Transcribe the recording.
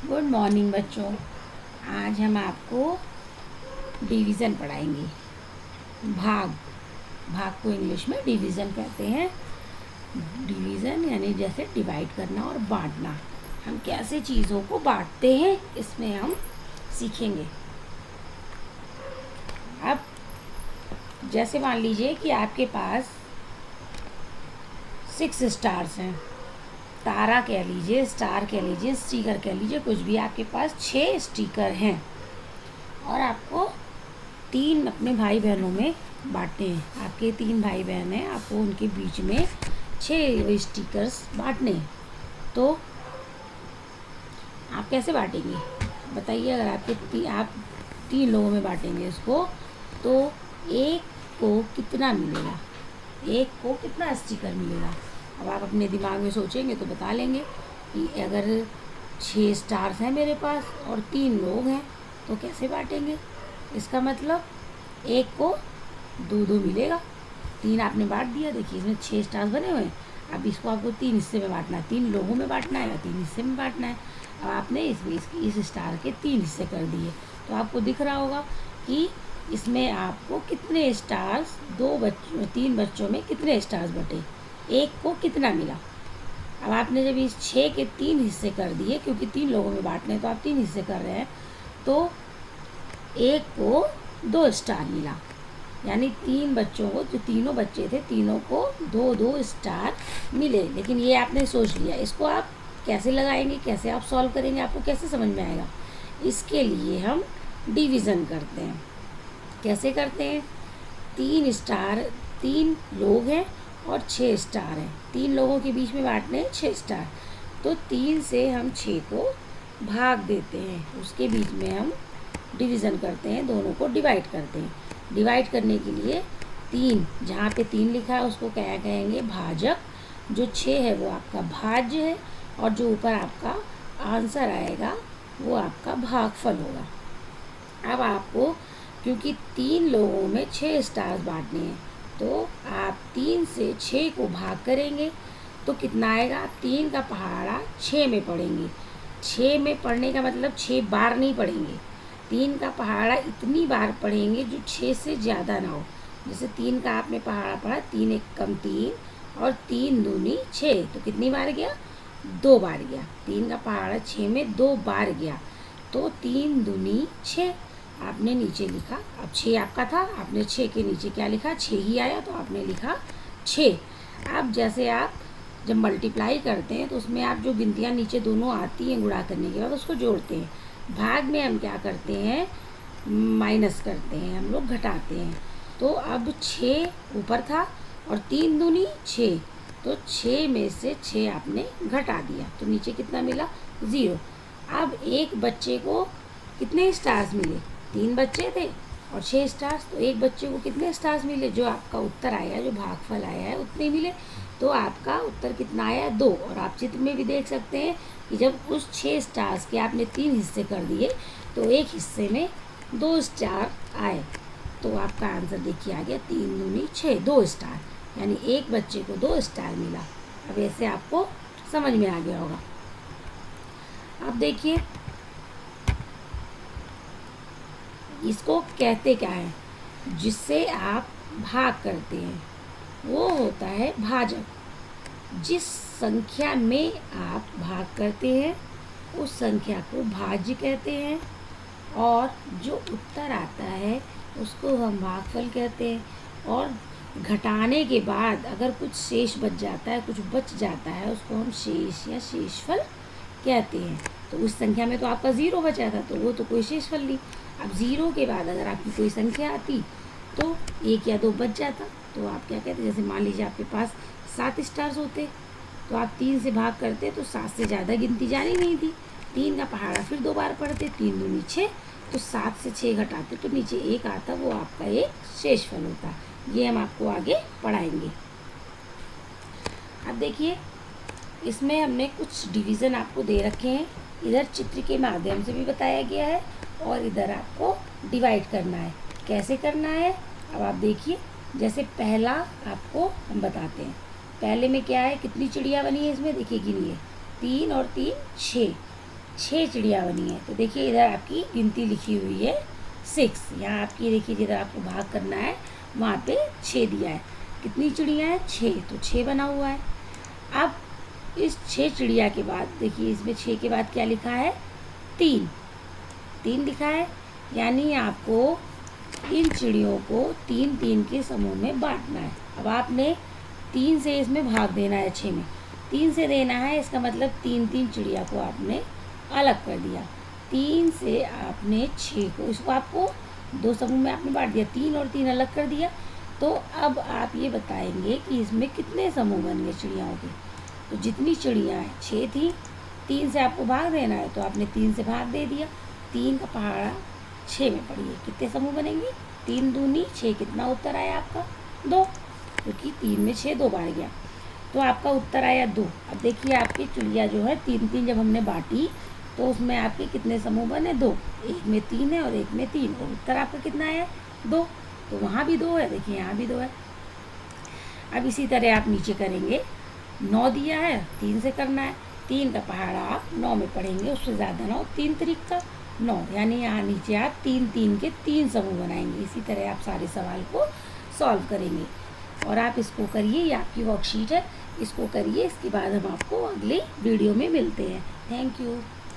Good morning बच्चों। आज हम आपको डिवीज़न पढ़ाएंगे। भाग भाग को इंग्लिश में डिवीज़न कहते हैं। डिवीज़न यानी जैसे डिवाइड करना और बांटना। हम कैसे चीज़ों को बांटते हैं इसमें हम सीखेंगे। अब जैसे मान लीजिए कि आपके पास 6 स्टार्स हैं। तारा कह लीजिए, स्टार कह लीजिए, स्टिकर कह लीजिए, कुछ भी। आपके पास 6 स्टिकर हैं और आपको 3 अपने भाई बहनों में बांटने हैं। आपके 3 भाई बहन हैं, आपको उनके बीच में 6 स्टिकर्स बांटने हैं। तो आप कैसे बांटेंगे बताइए। अगर आप 3 लोगों में बांटेंगे इसको, तो एक को कितना मिलेगा, एक को कितना स्टिकर मिलेगा। अब आप अपने दिमाग में सोचेंगे तो बता लेंगे कि अगर 6 स्टार्स हैं मेरे पास और 3 लोग हैं तो कैसे बांटेंगे। इसका मतलब एक को 2-2 मिलेगा। 3 आपने बांट दिया। देखिए इसमें 6 स्टार्स बने हुए हैं। अब इसको आपको 3 हिस्से में बांटना है। 3 लोगों में बांटना है या 3 हिस्से में बांटना है। अब आपने इस स्टार के 3 हिस्से कर दिए तो आपको दिख रहा होगा कि इसमें आपको कितने स्टार्स, 3 बच्चों में कितने स्टार्स बटे, एक को कितना मिला। अब आपने जब इस 6 के 3 हिस्से कर दिए, क्योंकि 3 लोगों में बांटने तो आप 3 हिस्से कर रहे हैं, तो एक को 2 स्टार मिला। यानी 3 बच्चों को, जो तीनों बच्चे थे, तीनों को 2-2 स्टार मिले। लेकिन ये आपने सोच लिया। इसको आप कैसे लगाएंगे, कैसे आप सॉल्व करेंगे, आपको कैसे समझ में आएगा। इसके लिए हम डिवीज़न करते हैं। कैसे करते हैं। 3 लोग हैं और 6 स्टार हैं। 3 लोगों के बीच में बांटने हैं 6 स्टार। तो 3 से हम 6 को भाग देते हैं, उसके बीच में हम डिवीज़न करते हैं, दोनों को डिवाइड करते हैं। डिवाइड करने के लिए 3, जहाँ पे 3 लिखा है उसको क्या कहेंगे, भाजक। जो 6 है वो आपका भाज्य है और जो ऊपर आपका आंसर आएगा वो आपका भागफल होगा। अब आपको, क्योंकि 3 लोगों में 6 स्टार्स बांटने हैं, तो आप 3 से 6 को भाग करेंगे तो कितना आएगा। 3 का पहाड़ा 6 में पढ़ेंगे। 6 में पढ़ने का मतलब 6 बार नहीं पढ़ेंगे। 3 का पहाड़ा इतनी बार पढ़ेंगे जो 6 से ज़्यादा ना हो। जैसे 3 का आपने पहाड़ा पढ़ा, 3 एक कम 3 और 3 दूनी 6, तो कितनी बार गया, 2 बार गया। 3 का पहाड़ा 6 में 2 बार गया, तो 3 दूनी 6 आपने नीचे लिखा। अब 6 आपका था, आपने 6 के नीचे क्या लिखा, 6 ही आया तो आपने लिखा 6। अब जैसे आप जब मल्टीप्लाई करते हैं तो उसमें आप जो गिनतियाँ नीचे दोनों आती हैं, गुणा करने के बाद उसको जोड़ते हैं। भाग में हम क्या करते हैं, माइनस करते हैं, हम लोग घटाते हैं। तो अब 6 ऊपर था और 3 दूनी 6, तो 6 में से 6 आपने घटा दिया तो नीचे कितना मिला, 0। अब एक बच्चे को कितने स्टार्स मिले, 3 बच्चे थे और 6 स्टार्स, तो एक बच्चे को कितने स्टार्स मिले, जो आपका उत्तर आया, जो भागफल आया है उतने मिले। तो आपका उत्तर कितना आया, 2। और आप चित्र में भी देख सकते हैं कि जब उस 6 स्टार्स के आपने 3 हिस्से कर दिए तो एक हिस्से में 2 स्टार आए, तो आपका आंसर देखिए आ गया 3 दूनी 6, 2 स्टार। यानी एक बच्चे को 2 स्टार मिला। अब ऐसे आपको समझ में आ गया होगा। अब देखिए इसको कहते क्या है, जिससे आप भाग करते हैं वो होता है भाजक। जिस संख्या में आप भाग करते हैं उस संख्या को भाज्य कहते हैं और जो उत्तर आता है उसको हम भागफल कहते हैं। और घटाने के बाद अगर कुछ शेष बच जाता है, कुछ बच जाता है, उसको हम शेष या शेषफल कहते हैं। तो उस संख्या में तो आपका 0 बचा था तो वो तो कोई शेषफल नहीं। अब 0 के बाद अगर आपकी कोई संख्या आती तो 1 या 2 बच जाता, तो आप क्या कहते, जैसे मान लीजिए आपके पास 7 स्टार्स होते तो आप 3 से भाग करते तो 7 से ज़्यादा गिनती जानी नहीं थी। 3 का पहाड़ा फिर 2 बार पढ़ते, 3 दूनी 6, तो 7 से 6 घटाते तो नीचे 1 आता, वो आपका एक शेषफल होता। ये हम आपको आगे पढ़ाएंगे। अब देखिए इसमें हमने कुछ डिवीज़न आपको दे रखे हैं। इधर चित्र के माध्यम से भी बताया गया है और इधर आपको डिवाइड करना है। कैसे करना है अब आप देखिए। जैसे पहला आपको हम बताते हैं। पहले में क्या है, कितनी चिड़िया बनी है इसमें देखिए, गिनिए, 3 और 3 6। 6 चिड़िया बनी है। तो देखिए इधर आपकी गिनती लिखी हुई है 6। यहाँ आपकी देखिए जिधर आपको भाग करना है वहाँ पे 6 दिया है। कितनी चिड़िया है? 6, तो 6 बना हुआ है। अब इस 6 चिड़िया के बाद देखिए इसमें 6 के बाद क्या लिखा है? 3 लिखा है। यानी आपको इन चिड़ियों को 3 के समूह में बांटना है। अब आपने 3 से इसमें भाग देना है 6 में, 3 से देना है, इसका मतलब 3 चिड़िया को आपने अलग कर दिया। 3 से आपने 6 को, इसको आपको 2 समूह में आपने बांट दिया, 3 और 3 अलग कर दिया। तो अब आप ये बताएंगे कि इसमें कितने समूह बन गए चिड़ियाओं के। तो जितनी चिड़िया हैं 6 थी, 3 से आपको भाग देना है तो आपने 3 से भाग दे दिया। 3 का पहाड़ा 6 में पढ़िए, कितने समूह बनेंगे? 3 दूनी 6, कितना उत्तर आया आपका? 2, क्योंकि 3 में 6 2 बार गया, तो आपका उत्तर आया 2। अब देखिए आपकी चिड़िया जो है 3 जब हमने बांटी तो उसमें आपके कितने समूह बने? 2। एक में 3 है और एक में 3, और उत्तर आपका कितना है? 2। तो वहाँ भी 2 है, देखिए यहाँ भी 2 है। अब इसी तरह आप नीचे करेंगे। 9 दिया है, 3 से करना है, 3 का पहाड़ा आप 9 में पढ़ेंगे, उससे ज़्यादा ना हो, 3 तरीक का 9, यानी यहाँ नीचे आप 3 के 3 समूह बनाएंगे। इसी तरह आप सारे सवाल को सॉल्व करेंगे और आप इसको करिए। ये आपकी वर्कशीट है, इसको करिए। इसके बाद हम आपको अगले वीडियो में मिलते हैं। Thank you.